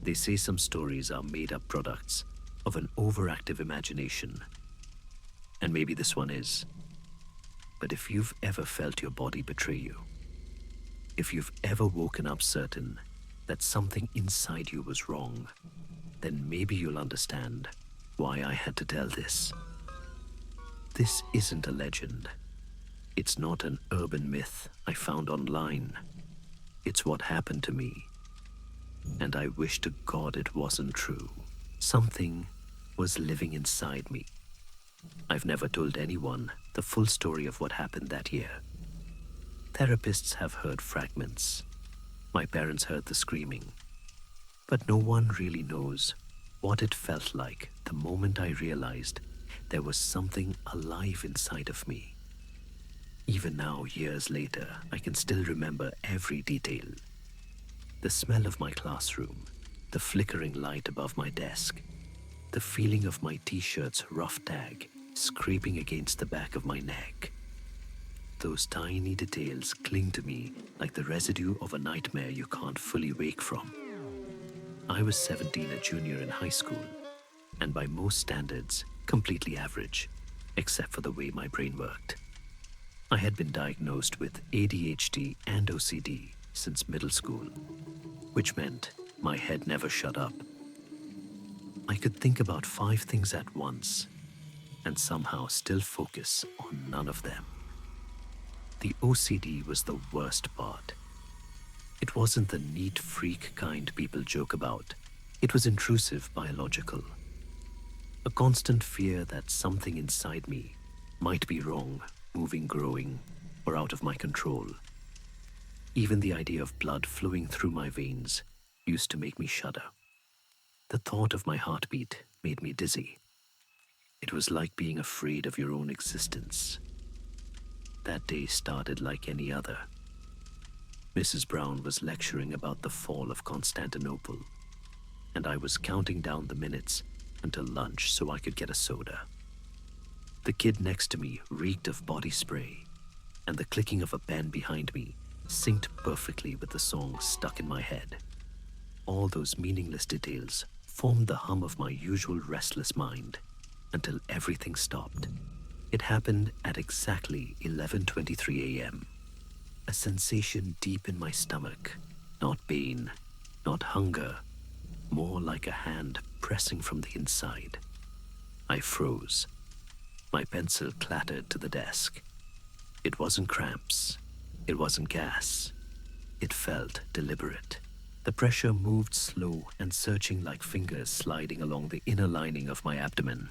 They say some stories are made-up products of an overactive imagination. And maybe this one is. But if you've ever felt your body betray you, if you've ever woken up certain that something inside you was wrong, then maybe you'll understand why I had to tell this. This isn't a legend. It's not an urban myth I found online. It's what happened to me. And I wish to God it wasn't true. Something was living inside me. I've never told anyone the full story of what happened that year. Therapists have heard fragments. My parents heard the screaming. But no one really knows what it felt like the moment I realized there was something alive inside of me. Even now, years later, I can still remember every detail. The smell of my classroom, the flickering light above my desk, the feeling of my t-shirt's rough tag scraping against the back of my neck. Those tiny details cling to me like the residue of a nightmare you can't fully wake from. I was 17, a junior in high school, and by most standards, completely average, except for the way my brain worked. I had been diagnosed with ADHD and OCD since middle school, which meant my head never shut up. I could think about 5 things at once and somehow still focus on none of them. The OCD was the worst part. It wasn't the neat freak kind people joke about. It was intrusive, biological. A constant fear that something inside me might be wrong, moving, growing, or out of my control. Even the idea of blood flowing through my veins used to make me shudder. The thought of my heartbeat made me dizzy. It was like being afraid of your own existence. That day started like any other. Mrs. Brown was lecturing about the fall of Constantinople, and I was counting down the minutes until lunch so I could get a soda. The kid next to me reeked of body spray, and the clicking of a pen behind me synced perfectly with the song stuck in my head. All those meaningless details formed the hum of my usual restless mind until everything stopped. It happened at exactly 11:23 a.m. A sensation deep in my stomach, not pain, not hunger, more like a hand pressing from the inside. I froze. My pencil clattered to the desk. It wasn't cramps. It wasn't gas. It felt deliberate. The pressure moved slow and searching like fingers sliding along the inner lining of my abdomen.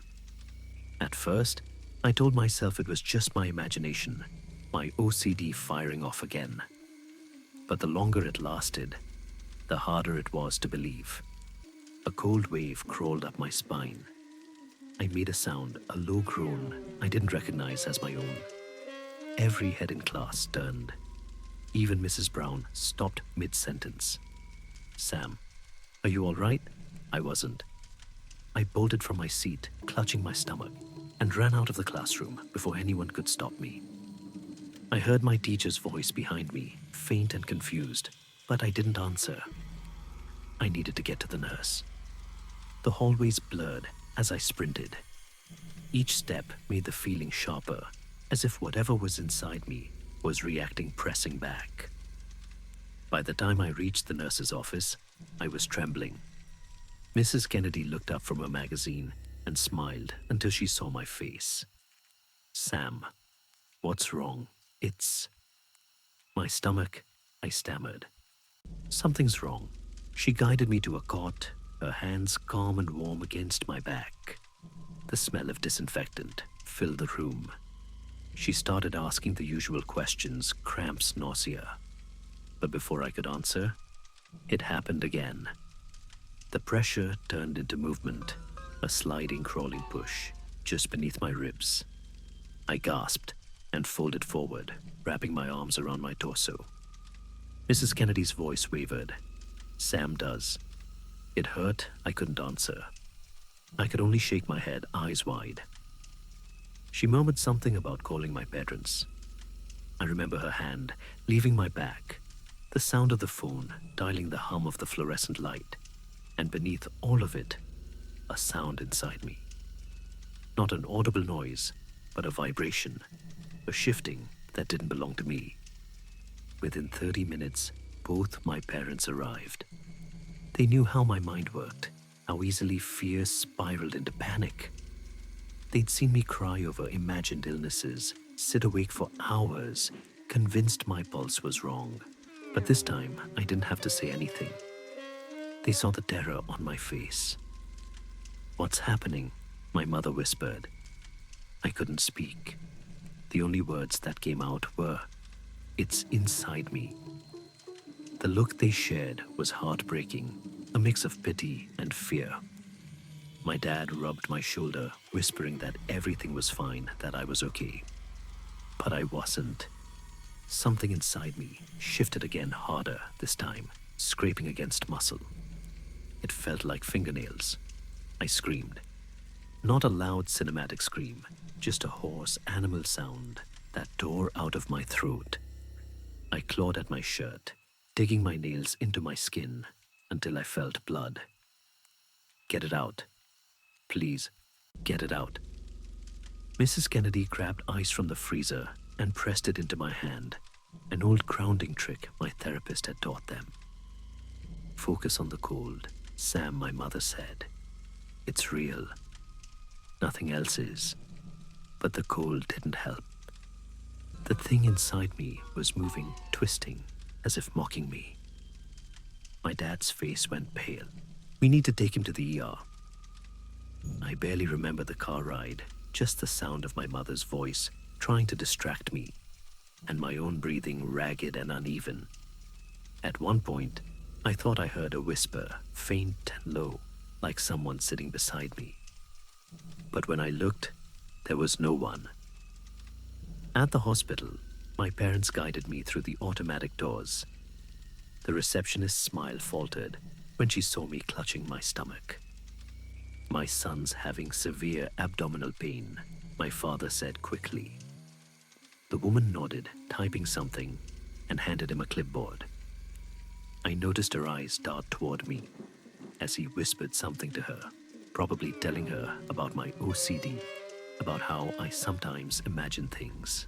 At first, I told myself it was just my imagination, my OCD firing off again. But the longer it lasted, the harder it was to believe. A cold wave crawled up my spine. I made a sound, a low groan I didn't recognize as my own. Every head in class turned. Even Mrs. Brown stopped mid-sentence. "Sam, are you all right?" I wasn't. I bolted from my seat, clutching my stomach, and ran out of the classroom before anyone could stop me. I heard my teacher's voice behind me, faint and confused, but I didn't answer. I needed to get to the nurse. The hallways blurred as I sprinted. Each step made the feeling sharper, as if whatever was inside me was reacting, pressing back. By the time I reached the nurse's office, I was trembling. Mrs. Kennedy looked up from her magazine and smiled until she saw my face. "Sam, what's wrong? It's..." "My stomach," I stammered. "Something's wrong." She guided me to a cot, her hands calm and warm against my back. The smell of disinfectant filled the room. She started asking the usual questions, cramps, nausea. But before I could answer, it happened again. The pressure turned into movement, a sliding, crawling push just beneath my ribs. I gasped and folded forward, wrapping my arms around my torso. Mrs. Kennedy's voice wavered. "Sam does." It hurt, I couldn't answer. I could only shake my head, eyes wide. She murmured something about calling my parents. I remember her hand leaving my back, the sound of the phone dialing, the hum of the fluorescent light. and beneath all of it, a sound inside me. Not an audible noise, but a vibration, a shifting that didn't belong to me. Within 30 minutes, both my parents arrived. They knew how my mind worked, how easily fear spiraled into panic. They'd seen me cry over imagined illnesses, sit awake for hours, convinced my pulse was wrong. But this time, I didn't have to say anything. They saw the terror on my face. "What's happening?" my mother whispered. I couldn't speak. The only words that came out were, "It's inside me." The look they shared was heartbreaking, a mix of pity and fear. My dad rubbed my shoulder, whispering that everything was fine, that I was okay. But I wasn't. Something inside me shifted again, harder this time, scraping against muscle. It felt like fingernails. I screamed. Not a loud cinematic scream, just a hoarse animal sound that tore out of my throat. I clawed at my shirt, digging my nails into my skin until I felt blood. "Get it out. Please, get it out." Mrs. Kennedy grabbed ice from the freezer and pressed it into my hand, an old grounding trick my therapist had taught them. "Focus on the cold," Sam, my mother said. "It's real. Nothing else is." But the cold didn't help. The thing inside me was moving, twisting, as if mocking me. My dad's face went pale. "We need to take him to the ER." I barely remember the car ride, just the sound of my mother's voice trying to distract me, and my own breathing ragged and uneven. At one point, I thought I heard a whisper, faint and low, like someone sitting beside me. But when I looked, there was no one. At the hospital, my parents guided me through the automatic doors. The receptionist's smile faltered when she saw me clutching my stomach. "My son's having severe abdominal pain," my father said quickly. The woman nodded, typing something, and handed him a clipboard. I noticed her eyes dart toward me as he whispered something to her, probably telling her about my OCD, about how I sometimes imagine things.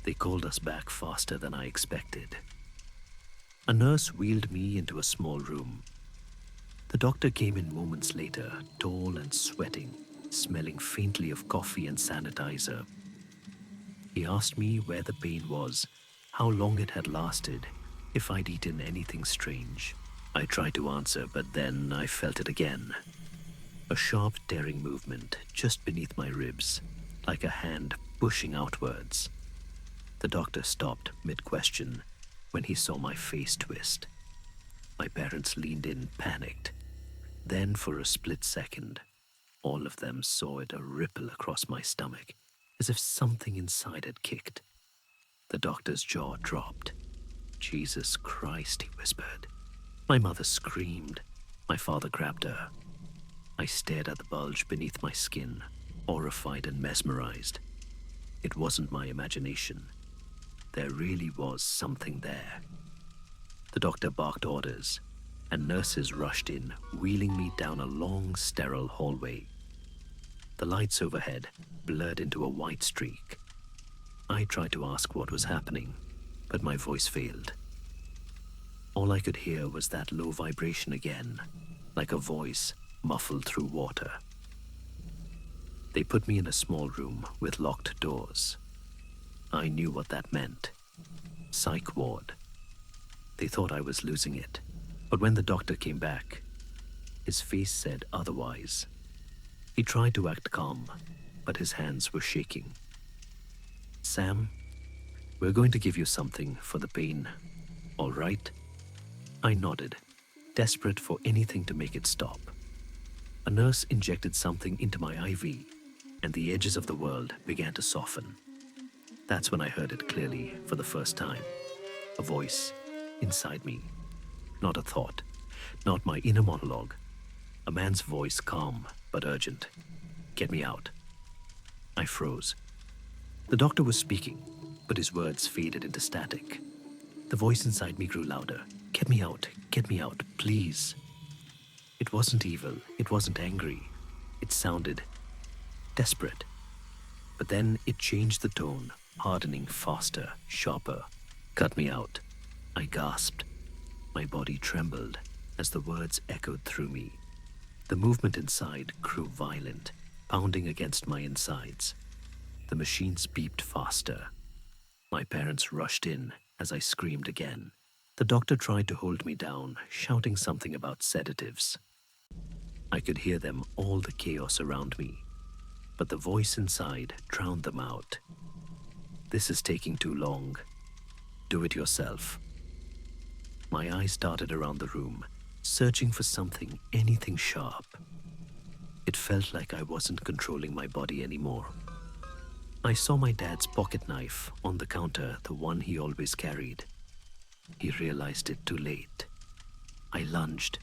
They called us back faster than I expected. A nurse wheeled me into a small room. The doctor came in moments later, tall and sweating, smelling faintly of coffee and sanitizer. He asked me where the pain was, how long it had lasted, if I'd eaten anything strange. I tried to answer, but then I felt it again. A sharp, tearing movement just beneath my ribs, like a hand pushing outwards. The doctor stopped mid-question when he saw my face twist. My parents leaned in, panicked. Then, for a split second, all of them saw it a ripple across my stomach, as if something inside had kicked. The doctor's jaw dropped. "Jesus Christ," he whispered. My mother screamed. My father grabbed her. I stared at the bulge beneath my skin, horrified and mesmerized. It wasn't my imagination. There really was something there. The doctor barked orders, and nurses rushed in, wheeling me down a long, sterile hallway. The lights overhead blurred into a white streak. I tried to ask what was happening, but my voice failed. All I could hear was that low vibration again, like a voice muffled through water. They put me in a small room with locked doors. I knew what that meant. Psych ward. They thought I was losing it, but when the doctor came back, his face said otherwise. He tried to act calm, but his hands were shaking. "Sam, we're going to give you something for the pain, all right?" I nodded, desperate for anything to make it stop. A nurse injected something into my IV, and the edges of the world began to soften. That's when I heard it clearly for the first time. A voice inside me. Not a thought, not my inner monologue. A man's voice, calm but urgent. "Get me out." I froze. The doctor was speaking, but his words faded into static. The voice inside me grew louder. Get me out, please." It wasn't evil, it wasn't angry. It sounded desperate. But then it changed the tone, hardening faster, sharper. Cut me out. I gasped. My body trembled as the words echoed through me. The movement inside grew violent, pounding against my insides. The machines beeped faster. My parents rushed in as I screamed again. The doctor tried to hold me down, shouting something about sedatives. I could hear them, all the chaos around me, but the voice inside drowned them out. This is taking too long. Do it yourself. My eyes darted around the room, searching for something, anything sharp. It felt like I wasn't controlling my body anymore. I saw my dad's pocket knife on the counter, the one he always carried. He realized it too late. I lunged.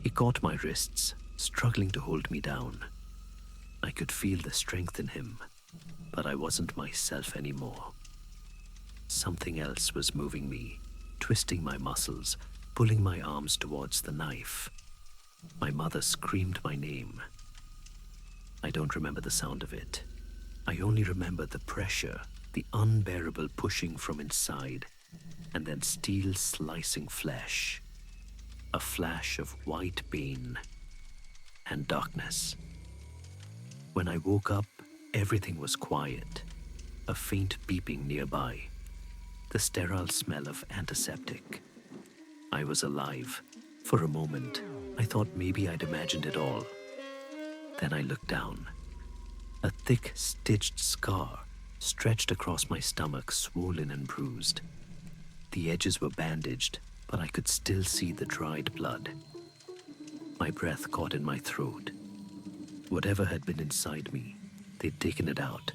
He caught my wrists, struggling to hold me down. I could feel the strength in him, but I wasn't myself anymore. Something else was moving me, twisting my muscles, pulling my arms towards the knife. My mother screamed my name. I don't remember the sound of it. I only remember the pressure, the unbearable pushing from inside, and then steel slicing flesh. A flash of white pain and darkness. When I woke up, everything was quiet. A faint beeping nearby. The sterile smell of antiseptic. I was alive. For a moment, I thought maybe I'd imagined it all. Then I looked down. A thick, stitched scar stretched across my stomach, swollen and bruised. The edges were bandaged, but I could still see the dried blood. My breath caught in my throat. Whatever had been inside me, they'd taken it out.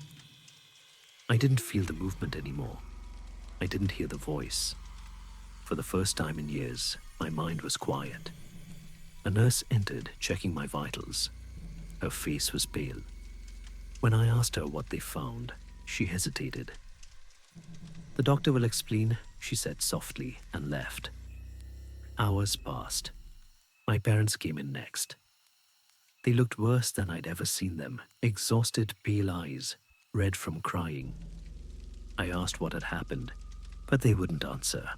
I didn't feel the movement anymore. I didn't hear the voice. For the first time in years, my mind was quiet. A nurse entered, checking my vitals. Her face was pale. When I asked her what they found, she hesitated. "The doctor will explain," she said softly, and left. Hours passed. My parents came in next. They looked worse than I'd ever seen them, exhausted, pale eyes, red from crying. I asked what had happened, but they wouldn't answer.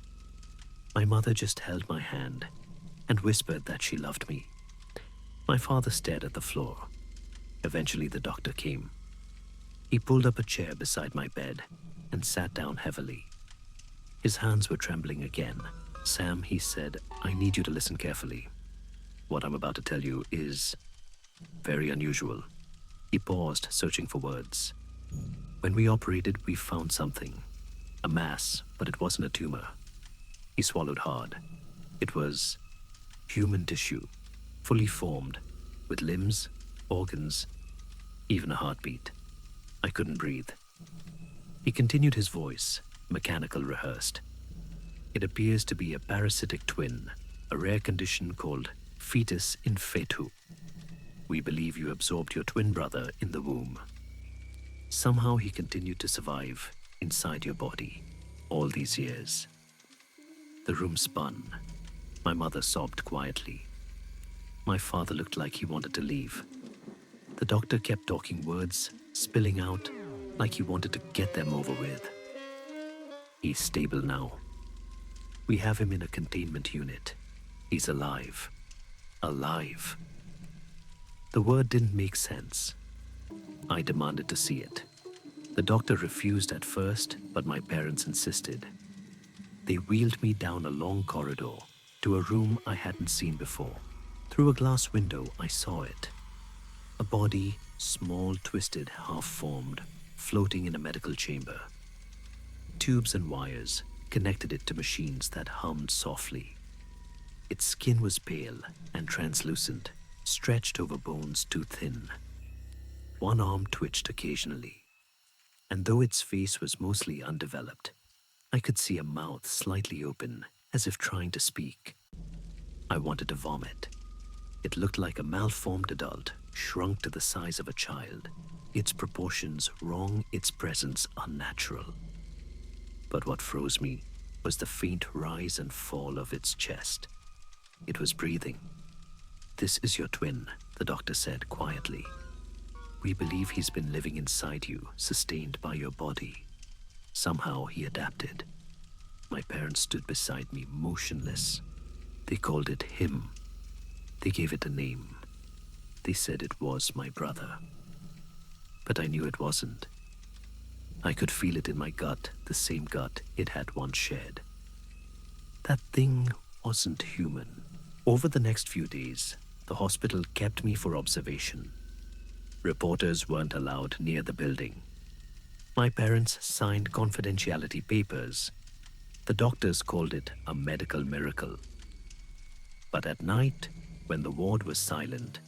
My mother just held my hand and whispered that she loved me. My father stared at the floor. Eventually the doctor came. He pulled up a chair beside my bed and sat down heavily. His hands were trembling again. "Sam," he said, "I need you to listen carefully. What I'm about to tell you is very unusual." He paused, searching for words. "When we operated, we found something. A mass, but it wasn't a tumor." He swallowed hard. It was human tissue, fully formed, with limbs, organs, even a heartbeat. I couldn't breathe. He continued, his voice, mechanical, rehearsed. "It appears to be a parasitic twin, a rare condition called fetus in fetu. We believe you absorbed your twin brother in the womb. Somehow he continued to survive inside your body all these years." The room spun. My mother sobbed quietly. My father looked like he wanted to leave. The doctor kept talking, words spilling out like he wanted to get them over with. "He's stable now. We have him in a containment unit. He's alive. Alive." The word didn't make sense. I demanded to see it. The doctor refused at first, but my parents insisted. They wheeled me down a long corridor to a room I hadn't seen before. Through a glass window, I saw it. A body, small, twisted, half-formed, floating in a medical chamber. Tubes and wires connected it to machines that hummed softly. Its skin was pale and translucent, stretched over bones too thin. One arm twitched occasionally, and though its face was mostly undeveloped, I could see a mouth slightly open, as if trying to speak. I wanted to vomit. It looked like a malformed adult, shrunk to the size of a child, its proportions wrong, its presence unnatural. But what froze me was the faint rise and fall of its chest. It was breathing. This is your twin, the doctor said quietly. We believe he's been living inside you, sustained by your body. Somehow he adapted. My parents stood beside me, motionless. They called it him. They gave it a name. They said it was my brother. But I knew it wasn't. I could feel it in my gut, the same gut it had once shared. That thing wasn't human. Over the next few days, the hospital kept me for observation. Reporters weren't allowed near the building. My parents signed confidentiality papers. The doctors called it a medical miracle. But at night, when the ward was silent,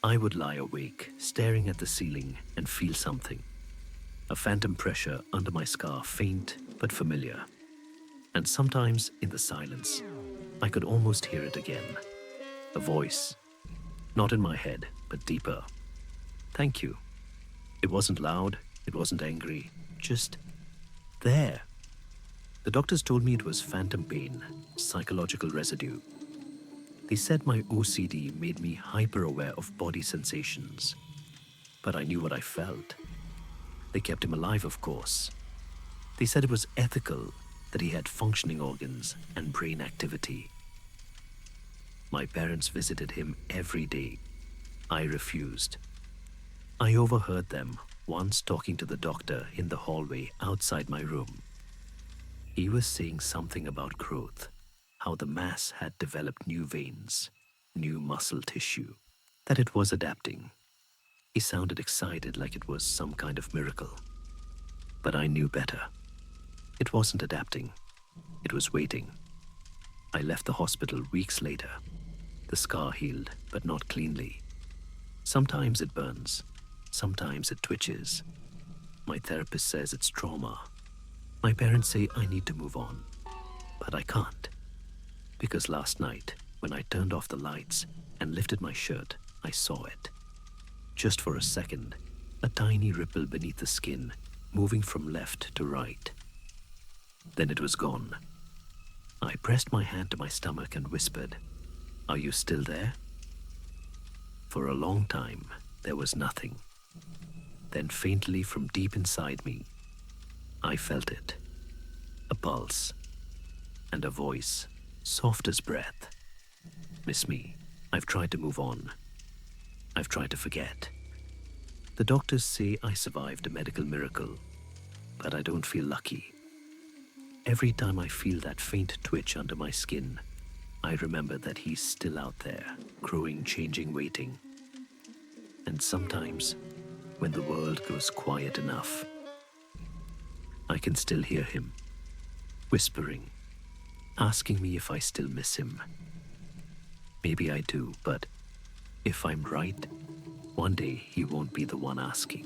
I would lie awake, staring at the ceiling and feel something. A phantom pressure under my scar, faint but familiar. And sometimes, in the silence, I could almost hear it again. A voice, not in my head, but deeper. Thank you. It wasn't loud, it wasn't angry, just there. The doctors told me it was phantom pain, psychological residue. They said my OCD made me hyper-aware of body sensations. But I knew what I felt. They kept him alive, of course. They said it was ethical, that he had functioning organs and brain activity. My parents visited him every day. I refused. I overheard them once talking to the doctor in the hallway outside my room. He was saying something about growth, how the mass had developed new veins, new muscle tissue, that it was adapting. He sounded excited, like it was some kind of miracle. But I knew better. It wasn't adapting. It was waiting. I left the hospital weeks later. The scar healed, but not cleanly. Sometimes it burns. Sometimes it twitches. My therapist says it's trauma. My parents say I need to move on. But I can't. Because last night, when I turned off the lights and lifted my shirt, I saw it. Just for a second, a tiny ripple beneath the skin, moving from left to right. Then it was gone. I pressed my hand to my stomach and whispered, "Are you still there?" For a long time, there was nothing. Then faintly from deep inside me, I felt it. A pulse. And a voice, soft as breath. "Miss me, I've tried to move on. I've tried to forget. The doctors say I survived a medical miracle, but I don't feel lucky. Every time I feel that faint twitch under my skin, I remember that he's still out there, growing, changing, waiting. And sometimes, when the world goes quiet enough, I can still hear him, whispering, asking me if I still miss him. Maybe I do, but if I'm right, one day he won't be the one asking."